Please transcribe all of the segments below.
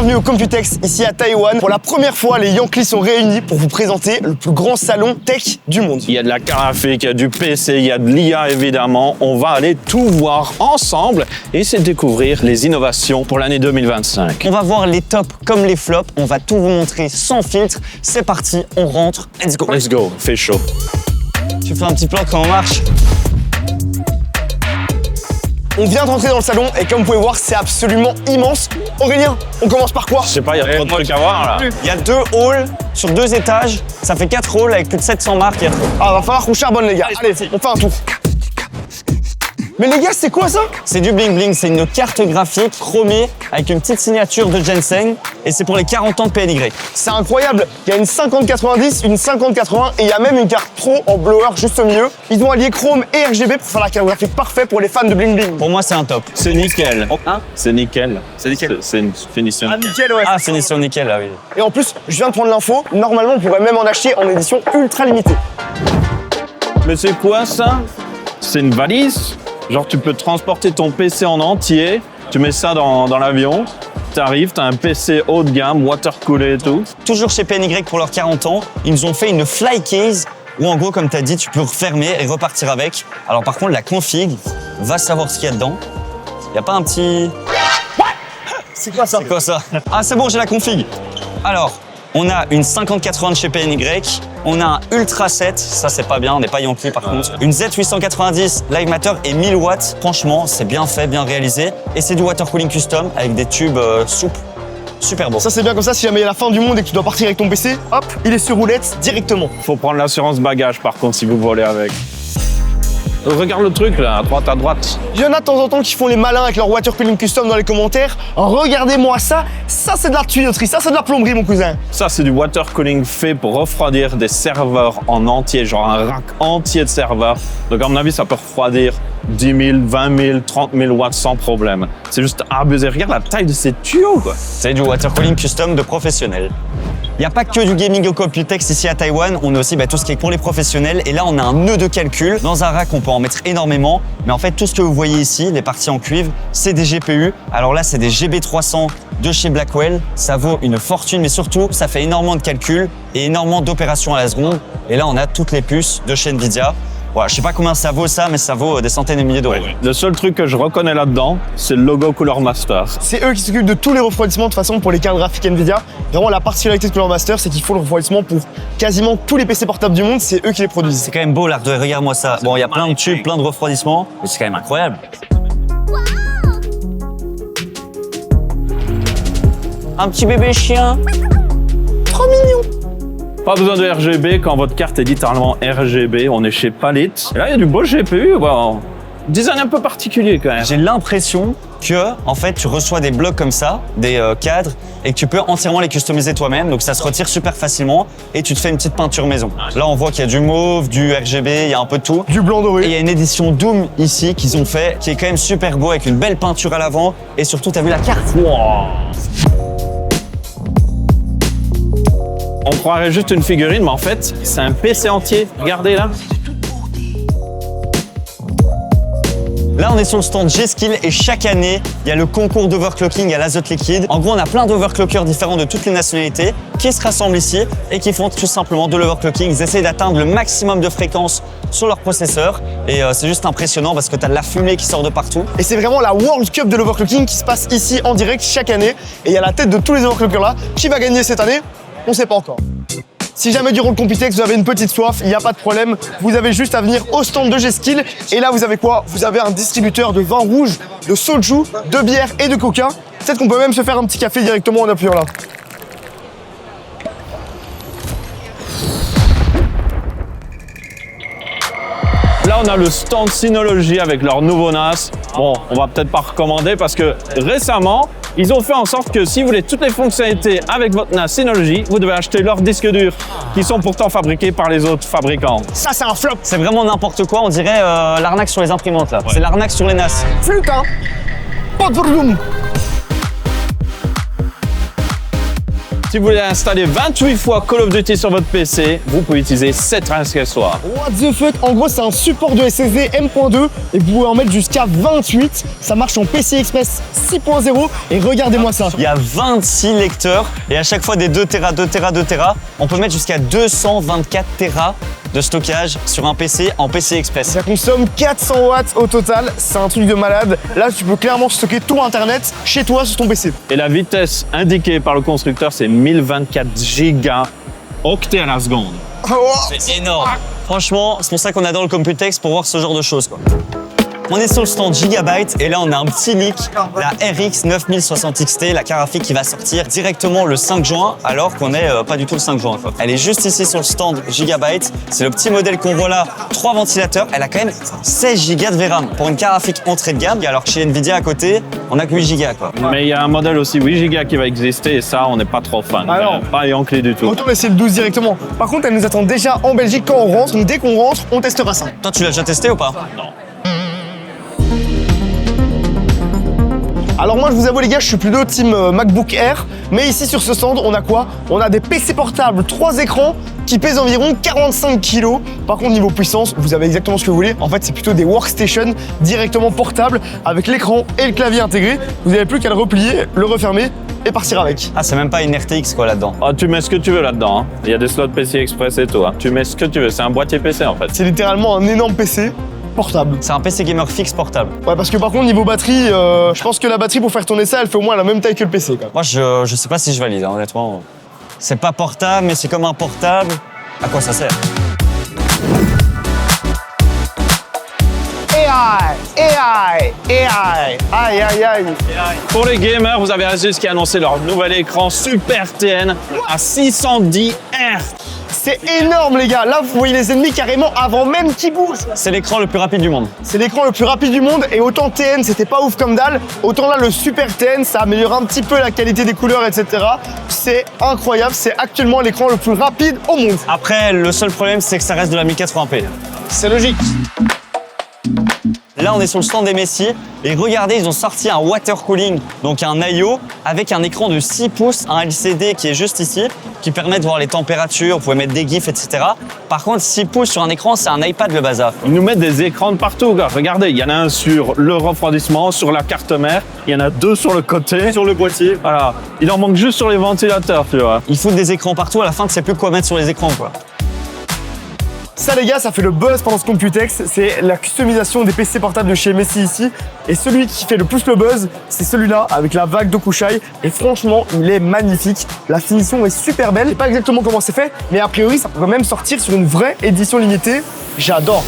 bienvenue au Computex, ici à Taïwan. Pour la première fois, les Yankees sont réunis pour vous présenter le plus grand salon tech du monde. Il y a de la graphique, il y a du PC, il y a de l'IA évidemment. On va aller tout voir ensemble et essayer de découvrir les innovations pour l'année 2025. On va voir les tops comme les flops, on va tout vous montrer sans filtre. C'est parti, on rentre, let's go. Let's go, fait chaud. Tu fais un petit plan quand on marche. On vient de rentrer dans le salon et comme vous pouvez voir, c'est absolument immense. Aurélien, on commence par quoi? Je sais pas, il y a trop de trucs à voir là. Il y a 2 halls sur 2 étages, ça fait 4 halls avec plus de 700 marques, il y a trop. Ah, va falloir qu'on charbonne les gars. Allez, on fait un tour. Mais les gars, c'est quoi ça? C'est du bling bling, c'est une carte graphique chromée avec une petite signature de Jensen et c'est pour les 40 ans de PNY. C'est incroyable. Il y a une 5090, une 5080 et il y a même une carte pro en blower juste au milieu. Ils ont allié Chrome et RGB pour faire la carte graphique parfaite pour les fans de bling bling. Pour moi, c'est un top. C'est nickel. Hein? C'est nickel. C'est nickel. C'est une finition. Ah, nickel, ouais. Ah, finition nickel, là, oui. Et en plus, je viens de prendre l'info. Normalement, on pourrait même en acheter en édition ultra limitée. Mais c'est quoi ça? C'est une valise? Genre tu peux transporter ton PC en entier, tu mets ça dans l'avion, t'arrives, t'as un PC haut de gamme, watercoolé et tout. Toujours chez PNY pour leurs 40 ans, ils nous ont fait une fly case où en gros, comme tu as dit, tu peux refermer et repartir avec. Alors par contre, la config, va savoir ce qu'il y a dedans. Il y a pas un petit... C'est quoi ça? C'est quoi ça? Ah, c'est bon, j'ai la config. Alors, on a une 5080 de chez PNY, on a un Ultra 7, ça c'est pas bien, on n'est pas Yankee par contre. Une Z890 Live Matter et 1000 watts, franchement c'est bien fait, bien réalisé. Et c'est du water cooling custom avec des tubes souples, super beau. Ça c'est bien comme ça, si jamais il y a la fin du monde et que tu dois partir avec ton PC, hop, il est sur roulette directement. Faut prendre l'assurance bagage par contre si vous volez avec. Regarde le truc là, à droite. Il y en a de temps en temps qui font les malins avec leur water cooling custom dans les commentaires. Regardez-moi ça, ça c'est de la tuyauterie, ça c'est de la plomberie mon cousin. Ça c'est du water cooling fait pour refroidir des serveurs en entier, genre un rack entier de serveurs. Donc à mon avis ça peut refroidir 10 000, 20 000, 30 000 watts sans problème. C'est juste abusé. Regarde la taille de ces tuyaux quoi. C'est du water cooling custom de professionnels. Il n'y a pas que du gaming au Computex ici à Taïwan, on a aussi tout ce qui est pour les professionnels. Et là, on a un nœud de calcul. Dans un rack, on peut en mettre énormément. Mais en fait, tout ce que vous voyez ici, les parties en cuivre, c'est des GPU. Alors là, c'est des GB300 de chez Blackwell. Ça vaut une fortune, mais surtout, ça fait énormément de calculs et énormément d'opérations à la seconde. Et là, on a toutes les puces de chez Nvidia. Voilà, je sais pas combien ça vaut ça, mais ça vaut des centaines de milliers d'euros. Le seul truc que je reconnais là-dedans, c'est le logo Cooler Master. C'est eux qui s'occupent de tous les refroidissements de toute façon pour les cartes graphiques Nvidia. Vraiment la particularité de Cooler Master, c'est qu'ils font le refroidissement pour quasiment tous les PC portables du monde, c'est eux qui les produisent. C'est quand même beau l'hardware, regarde-moi ça. Bon, il y a plein de tubes, plein de refroidissements, mais c'est quand même incroyable. Un petit bébé chien. Trop mignon. Pas besoin de RGB quand votre carte est littéralement RGB. On est chez Palit. Et là, il y a du beau GPU. Bon, design un peu particulier quand même. J'ai l'impression que, en fait, tu reçois des blocs comme ça, des cadres, et que tu peux entièrement les customiser toi-même. Donc ça se retire super facilement et tu te fais une petite peinture maison. Là, on voit qu'il y a du mauve, du RGB, il y a un peu de tout. Du blanc Et il doré. y a une édition Doom ici qu'ils ont fait, qui est quand même super beau avec une belle peinture à l'avant. Et surtout, t'as vu la carte? Wow. On croirait juste une figurine, mais en fait, c'est un PC entier. Regardez là. Là, on est sur le stand G-Skill et chaque année, il y a le concours d'overclocking à l'azote liquide. En gros, on a plein d'overclockers différents de toutes les nationalités qui se rassemblent ici et qui font tout simplement de l'overclocking. Ils essaient d'atteindre le maximum de fréquences sur leur processeur et c'est juste impressionnant parce que tu as de la fumée qui sort de partout. Et c'est vraiment la World Cup de l'overclocking qui se passe ici en direct chaque année. Et il y a la tête de tous les overclockers là. Qui va gagner cette année? On sait pas encore. Si jamais durant le Computex vous avez une petite soif, il n'y a pas de problème. Vous avez juste à venir au stand de G-Skill. Et là, vous avez quoi? Vous avez un distributeur de vin rouge, de soju, de bière et de coca. Peut-être qu'on peut même se faire un petit café directement en appuyant là. Là, on a le stand Synology avec leur nouveau NAS. Bon, on va peut-être pas recommander parce que récemment, ils ont fait en sorte que si vous voulez toutes les fonctionnalités avec votre NAS Synology, vous devez acheter leurs disques durs qui sont pourtant fabriqués par les autres fabricants. Ça, c'est un flop. C'est vraiment n'importe quoi, on dirait l'arnaque sur les imprimantes là. C'est l'arnaque sur les NAS. Flûte, hein. Pas de volume. Si vous voulez installer 28 fois Call of Duty sur votre PC, vous pouvez utiliser cette accessoire. What the fuck? En gros, c'est un support de SSD M.2 et vous pouvez en mettre jusqu'à 28. Ça marche en PCI Express 6.0 et regardez-moi ça. Il y a 26 lecteurs et à chaque fois des 2 Tera, 2 Tera, 2 Tera. On peut mettre jusqu'à 224 Tera de stockage sur un PC en PCI Express. Ça consomme 400 watts au total, c'est un truc de malade. Là, tu peux clairement stocker tout Internet chez toi sur ton PC. Et la vitesse indiquée par le constructeur, c'est 1024 gigaoctets à la seconde. C'est énorme. Franchement, c'est pour ça qu'on adore le Computex pour voir ce genre de choses, quoi. On est sur le stand Gigabyte et là on a un petit leak, la RX 9060 XT, la carte graphique qui va sortir directement le 5 juin alors qu'on n'est pas du tout le 5 juin. Quoi. Elle est juste ici sur le stand Gigabyte, c'est le petit modèle qu'on voit là, 3 ventilateurs, elle a quand même 16 Go de VRAM pour une carte graphique entrée de gamme alors que chez Nvidia à côté, on a que 8 Go quoi. Mais il y a un modèle aussi 8 Go qui va exister et ça on n'est pas trop fan. Alors, pas éanclé du tout. Autant essayer le 12 directement. Par contre, elle nous attend déjà en Belgique quand on rentre, donc dès qu'on rentre, on testera ça. Toi tu l'as déjà testé ou pas? Non. Alors moi je vous avoue les gars, je suis plutôt team MacBook Air, mais ici sur ce stand on a quoi? On a des PC portables, 3 écrans qui pèsent environ 45 kg. Par contre niveau puissance, vous avez exactement ce que vous voulez. En fait c'est plutôt des workstations directement portables avec l'écran et le clavier intégrés. Vous n'avez plus qu'à le replier, le refermer et partir avec. Ah c'est même pas une RTX quoi là-dedans. Ah, tu mets ce que tu veux là-dedans. Hein. Il y a des slots PCI Express et tout. Hein. Tu mets ce que tu veux, c'est un boîtier PC en fait. C'est littéralement un énorme PC portable. C'est un PC gamer fixe portable. Ouais parce que par contre niveau batterie, je pense que la batterie pour faire tourner ça elle fait au moins la même taille que le PC quoi. Moi je sais pas si je valide hein, honnêtement. C'est pas portable mais c'est comme un portable. À quoi ça sert? AI, aïe aïe aïe. Pour les gamers, vous avez Asus qui a annoncé leur nouvel écran Super TN à 610 Hz. C'est énorme les gars, là vous voyez les ennemis carrément avant même qu'ils bougent. C'est l'écran le plus rapide du monde. C'est l'écran le plus rapide du monde et autant TN c'était pas ouf comme dalle, autant là le Super TN ça améliore un petit peu la qualité des couleurs etc. C'est incroyable, c'est actuellement l'écran le plus rapide au monde. Après le seul problème c'est que ça reste de la 1080p. C'est logique. Là, on est sur le stand des Messi et regardez, ils ont sorti un water cooling, donc un I/O avec un écran de 6 pouces, un LCD qui est juste ici, qui permet de voir les températures, vous pouvez mettre des gifs, etc. Par contre, 6 pouces sur un écran, c'est un iPad le bazar. Ils nous mettent des écrans de partout, gars. Regardez, il y en a un sur le refroidissement, sur la carte mère, il y en a 2 sur le côté, sur le boîtier. Voilà. Il en manque juste sur les ventilateurs, tu vois. Ils foutent des écrans partout, à la fin, tu sais plus quoi mettre sur les écrans, quoi. Ça les gars, ça fait le buzz pendant ce Computex, c'est la customisation des PC portables de chez Messi ici. Et celui qui fait le plus le buzz, c'est celui-là avec la vague d'Okushai. Et franchement, il est magnifique. La finition est super belle. Je sais pas exactement comment c'est fait, mais a priori, ça pourrait même sortir sur une vraie édition limitée. J'adore.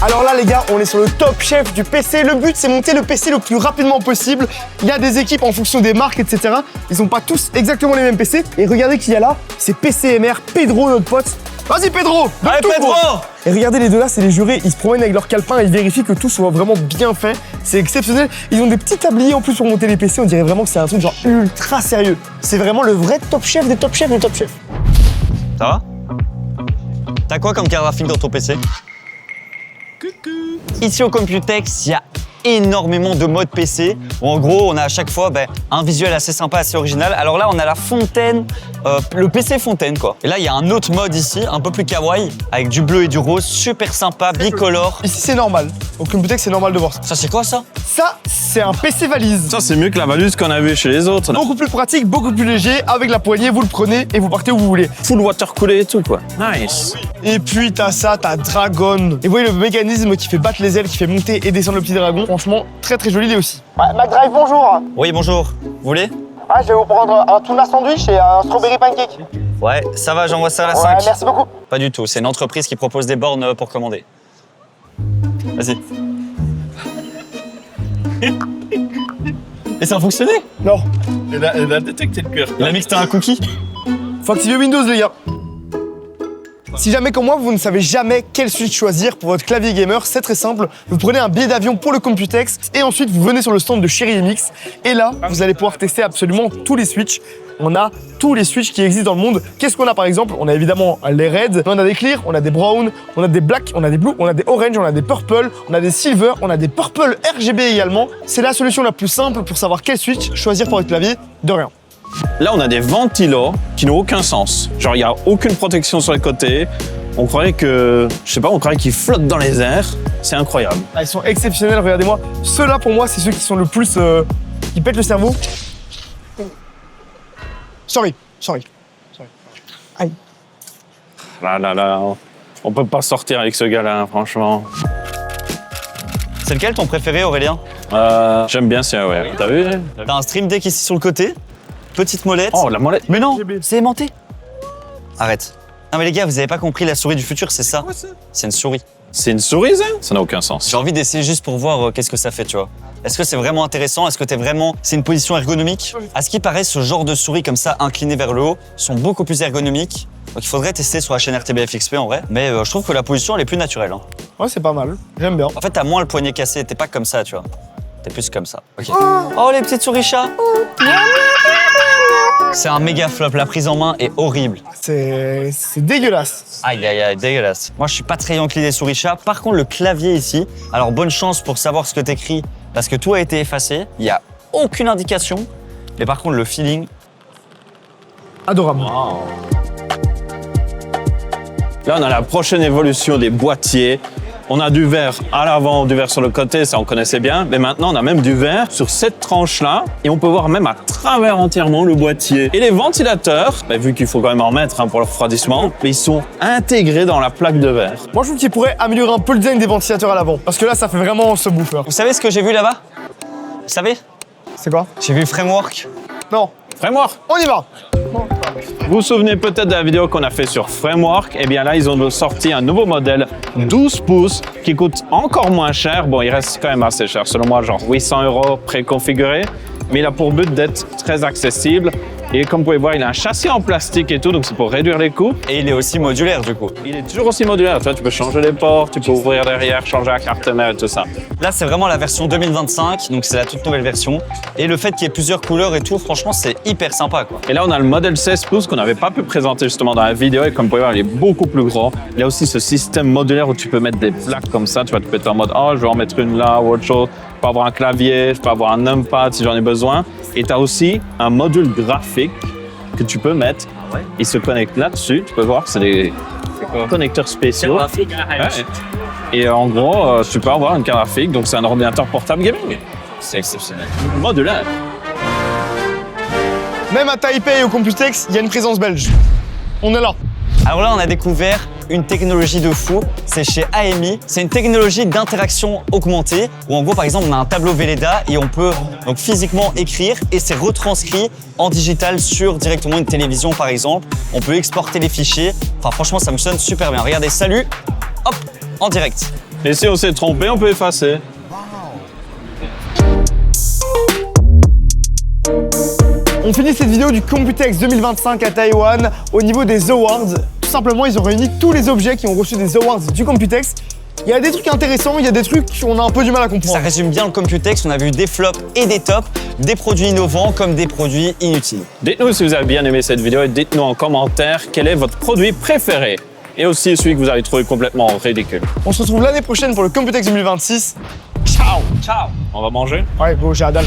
Alors là les gars, on est sur le top chef du PC. Le but c'est monter le PC le plus rapidement possible. Il y a des équipes en fonction des marques, etc. Ils n'ont pas tous exactement les mêmes PC. Et regardez qui y a là, c'est PCMR, Pedro notre pote. Vas-y Pedro, Allez tout, Pedro gros. Et regardez les deux là, c'est les jurés, ils se promènent avec leur calepin et ils vérifient que tout soit vraiment bien fait. C'est exceptionnel. Ils ont des petits tabliers en plus pour monter les PC, on dirait vraiment que c'est un truc genre ultra sérieux. C'est vraiment le vrai top chef des top chefs des top chefs. Ça va? T'as quoi comme carte graphique dans ton PC? Ici au Computex, il y a énormément de modes PC où en gros on a à chaque fois un visuel assez sympa, assez original. Alors là on a la fontaine, le PC fontaine quoi. Et là il y a un autre mode ici, un peu plus kawaii, avec du bleu et du rose, super sympa, bicolore. Ici c'est normal. Au Computex c'est normal de voir ça. Ça c'est quoi ça? Ça c'est un PC valise. Ça, c'est mieux que la valise qu'on a vue chez les autres. Beaucoup plus pratique, beaucoup plus léger. Avec la poignée, vous le prenez et vous partez où vous voulez. Full water coolé et tout, quoi. Nice. Et puis t'as ça, t'as Dragon. Et vous voyez le mécanisme qui fait battre les ailes, qui fait monter et descendre le petit dragon. Franchement, très très joli lui aussi. Ouais, McDrive, bonjour. Oui bonjour, vous voulez? Ah, je vais vous prendre un tuna sandwich et un strawberry pancake. Ouais, ça va, j'envoie ça à la Ouais, 5. merci beaucoup. Pas du tout, c'est une entreprise qui propose des bornes pour commander. Vas-y. Et ça a fonctionné? Non. Elle a détecté le cœur. Il a mis que c'était un cookie? Faut activer Windows, les gars. Si jamais comme moi, vous ne savez jamais quel switch choisir pour votre clavier gamer, c'est très simple. Vous prenez un billet d'avion pour le Computex et ensuite vous venez sur le stand de Cherry MX. Et là, vous allez pouvoir tester absolument tous les switches. On a tous les switches qui existent dans le monde. Qu'est-ce qu'on a par exemple? On a évidemment les Red, on a des Clear, on a des Brown, on a des Black, on a des Blue, on a des Orange, on a des Purple, on a des Silver, on a des Purple RGB également. C'est la solution la plus simple pour savoir quel switch choisir pour votre clavier. De rien. Là, on a des ventilos qui n'ont aucun sens. Genre, il n'y a aucune protection sur les côtés. On croirait que, je sais pas, on croirait qu'ils flottent dans les airs. C'est incroyable. Ah, ils sont exceptionnels, regardez-moi. Ceux-là, pour moi, c'est ceux qui sont le plus... qui pètent le cerveau. Sorry. Aïe. Là, on peut pas sortir avec ce gars-là, hein, franchement. C'est lequel ton préféré, Aurélien? J'aime bien ça, ouais. T'as vu? T'as un Stream Deck ici sur le côté, petite molette. Oh, la molette. Mais non, c'est aimanté. Arrête. Non mais les gars, vous avez pas compris, la souris du futur, c'est ça. C'est une souris. C'est une souris, ça? Ça n'a aucun sens. J'ai envie d'essayer juste pour voir qu'est-ce que ça fait, tu vois. Est-ce que c'est vraiment intéressant? Est-ce que t'es vraiment... C'est une position ergonomique? À ce qui paraît, ce genre de souris comme ça, inclinées vers le haut, sont beaucoup plus ergonomiques. Donc il faudrait tester sur la chaîne RTBF-XP en vrai. Mais je trouve que la position, elle est plus naturelle. Hein. Ouais, c'est pas mal. J'aime bien. En fait, t'as moins le poignet cassé, t'es pas comme ça, tu vois. T'es plus comme ça. Ok. Oh, les petites souris chats! C'est un méga flop, la prise en main est horrible. C'est dégueulasse. Aïe, aïe, aïe, dégueulasse. Moi, je suis pas très enclin des souris chats. Par contre, le clavier ici, alors bonne chance pour savoir ce que t'écris, parce que tout a été effacé. Il y a aucune indication. Mais par contre, le feeling... Adorable. Là, on a la prochaine évolution des boîtiers. On a du verre à l'avant, du verre sur le côté, ça on connaissait bien. Mais maintenant, on a même du verre sur cette tranche-là. Et on peut voir même à travers entièrement le boîtier. Et les ventilateurs, bah, vu qu'il faut quand même en mettre hein, pour le refroidissement, mais ils sont intégrés dans la plaque de verre. Moi, je trouve qu'ils pourraient améliorer un peu le design des ventilateurs à l'avant. Parce que là, ça fait vraiment ce bouffeur. Vous savez ce que j'ai vu là-bas? Vous savez? C'est quoi? J'ai vu Framework. Non. Framework. On y va. Vous vous souvenez peut-être de la vidéo qu'on a fait sur Framework. Eh bien là, ils ont sorti un nouveau modèle 12 pouces qui coûte encore moins cher. Bon, il reste quand même assez cher, selon moi, genre 800 € préconfiguré. Mais il a pour but d'être très accessible. Et comme vous pouvez voir, il a un châssis en plastique et tout, donc c'est pour réduire les coûts. Et il est aussi modulaire du coup. Il est toujours aussi modulaire. Tu vois, tu peux changer les ports, tu peux ouvrir derrière, changer la carte mère et tout ça. Là, c'est vraiment la version 2025, donc c'est la toute nouvelle version. Et le fait qu'il y ait plusieurs couleurs et tout, franchement, c'est hyper sympa, quoi. Et là, on a le modèle 16 pouces qu'on n'avait pas pu présenter justement dans la vidéo. Et comme vous pouvez voir, il est beaucoup plus grand. Il y a aussi ce système modulaire où tu peux mettre des plaques comme ça. Tu vois, tu peux être en mode, oh, je vais en mettre une là ou autre chose. Je peux avoir un clavier, je peux avoir un numpad si j'en ai besoin. Et tu as aussi un module graphique que tu peux mettre. Ah ouais. Il se connecte là-dessus. Tu peux voir, c'est des connecteurs spéciaux. Ouais. Et en gros, tu peux avoir une carte graphique. Donc, c'est un ordinateur portable gaming. C'est exceptionnel. Modulaire. Même à Taipei et au Computex, il y a une présence belge. On est là. Alors là, on a découvert une technologie de fou, c'est chez AMI. C'est une technologie d'interaction augmentée où en gros, par exemple, on a un tableau Velleda et on peut donc physiquement écrire et c'est retranscrit en digital sur directement une télévision, par exemple. On peut exporter les fichiers. Enfin, franchement, ça me sonne super bien. Regardez, salut, hop, en direct. Et si on s'est trompé, on peut effacer. On finit cette vidéo du Computex 2025 à Taïwan au niveau des awards. Tout simplement, ils ont réuni tous les objets qui ont reçu des awards du Computex. Il y a des trucs intéressants, il y a des trucs qu'on a un peu du mal à Ça comprendre. résume bien le Computex. On a vu des flops et des tops, des produits innovants comme des produits inutiles. Dites-nous si vous avez bien aimé cette vidéo et dites-nous en commentaire quel est votre produit préféré. Et aussi celui que vous avez trouvé complètement ridicule. On se retrouve l'année prochaine pour le Computex 2026. Ciao. Ciao. On va manger? Ouais, bon, j'ai la dalle.